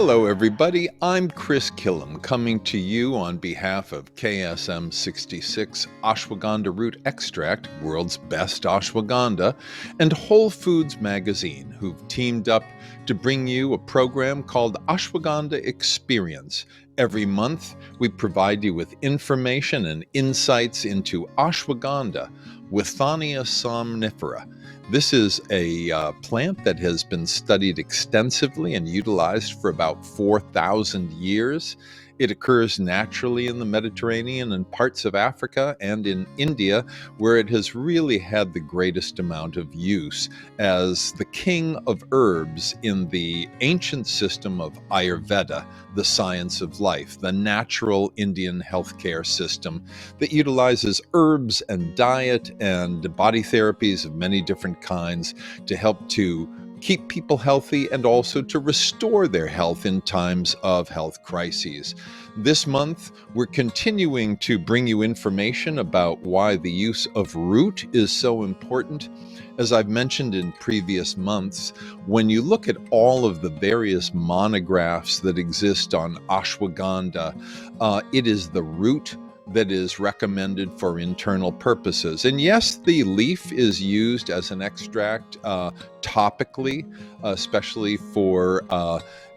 Hello, everybody. I'm Chris Kilham, coming to you on behalf of KSM 66 Ashwagandha Root Extract, world's best ashwagandha, and Whole Foods Magazine, who've teamed up to bring you a program called Ashwagandha Experience. Every month, we provide you with information and insights into ashwagandha, Withania somnifera. This is a plant that has been studied extensively and utilized for about 4,000 years. It occurs naturally in the Mediterranean and parts of Africa and in India, where it has really had the greatest amount of use as the king of herbs in the ancient system of Ayurveda, the science of life, the natural Indian healthcare system that utilizes herbs and diet and body therapies of many different kinds to help to keep people healthy and also to restore their health in times of health crises. This month, we're continuing to bring you information about why the use of root is so important. As I've mentioned in previous months, when you look at all of the various monographs that exist on ashwagandha, it is the root that is recommended for internal purposes. And yes, the leaf is used as an extract topically, especially for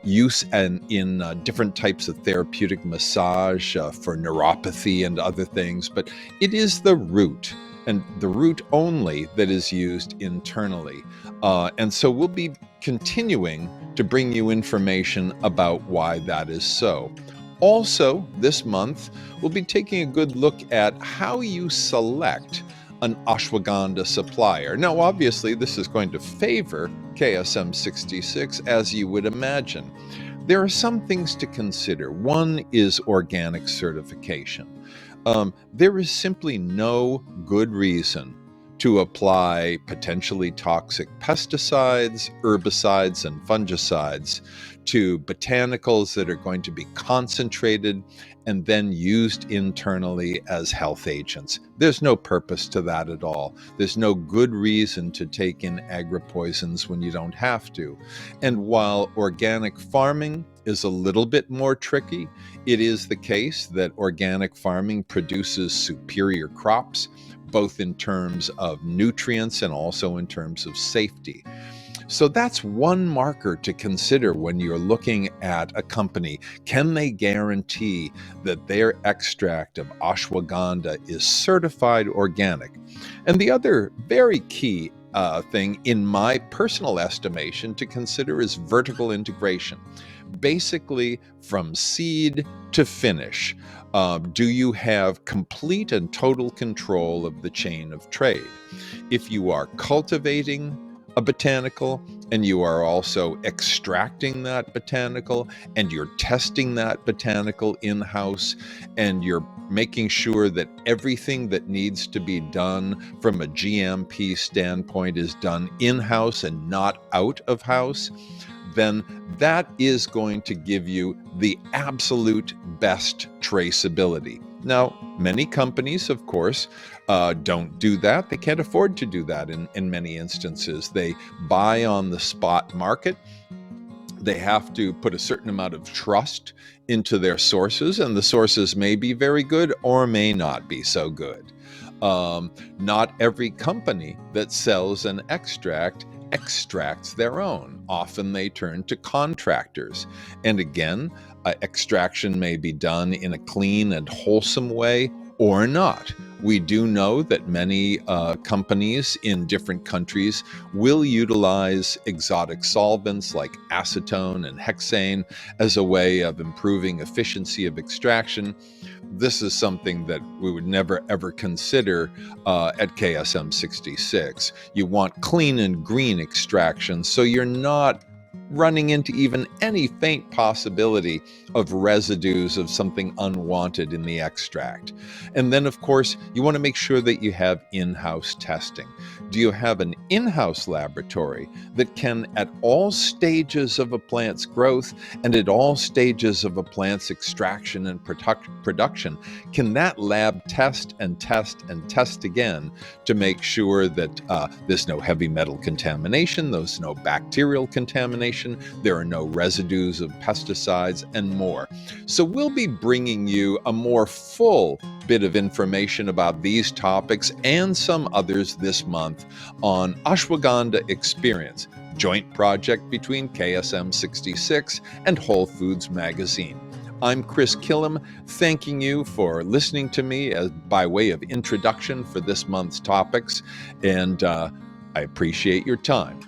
use in different types of therapeutic massage for neuropathy and other things. But it is the root, and the root only, that is used internally. And so we'll be continuing to bring you information about why that is so. Also, this month, we'll be taking a good look at how you select an ashwagandha supplier. Now, obviously, this is going to favor KSM 66, as you would imagine. There are some things to consider. One is organic certification. There is simply no good reason to apply potentially toxic pesticides, herbicides, and fungicides to botanicals that are going to be concentrated and then used internally as health agents. There's no purpose to that at all. There's no good reason to take in agri-poisons when you don't have to. And while organic farming is a little bit more tricky, it is the case that organic farming produces superior crops, both in terms of nutrients and also in terms of safety. So that's one marker to consider when you're looking at a company. Can they guarantee that their extract of ashwagandha is certified organic? And the other very key thing, in my personal estimation, to consider is vertical integration. Basically, from seed to finish, do you have complete and total control of the chain of trade? If you are cultivating a botanical and you are also extracting that botanical and you're testing that botanical in-house and you're making sure that everything that needs to be done from a GMP standpoint is done in-house and not out of house, then that is going to give you the absolute best traceability. Now, many companies, of course, don't do that. They can't afford to do that in many instances. They buy on the spot market. They have to put a certain amount of trust into their sources, and the sources may be very good or may not be so good. Not every company that sells an extract extracts their own. Often they turn to contractors. And again, extraction may be done in a clean and wholesome way or not. We do know that many companies in different countries will utilize exotic solvents like acetone and hexane as a way of improving efficiency of extraction. This is something that we would never ever consider at KSM 66. You want clean and green extraction, so you're not running into even any faint possibility of residues of something unwanted in the extract. And then, of course, you want to make sure that you have in-house testing. Do you have an in-house laboratory that can, at all stages of a plant's growth and at all stages of a plant's extraction and production, can that lab test and test and test again to make sure that there's no heavy metal contamination, there's no bacterial contamination, contamination, there are no residues of pesticides, and more. So we'll be bringing you a more full bit of information about these topics and some others this month on Ashwagandha Experience, joint project between KSM 66 and Whole Foods Magazine. I'm Chris Kilham, thanking you for listening to me by way of introduction for this month's topics, and I appreciate your time.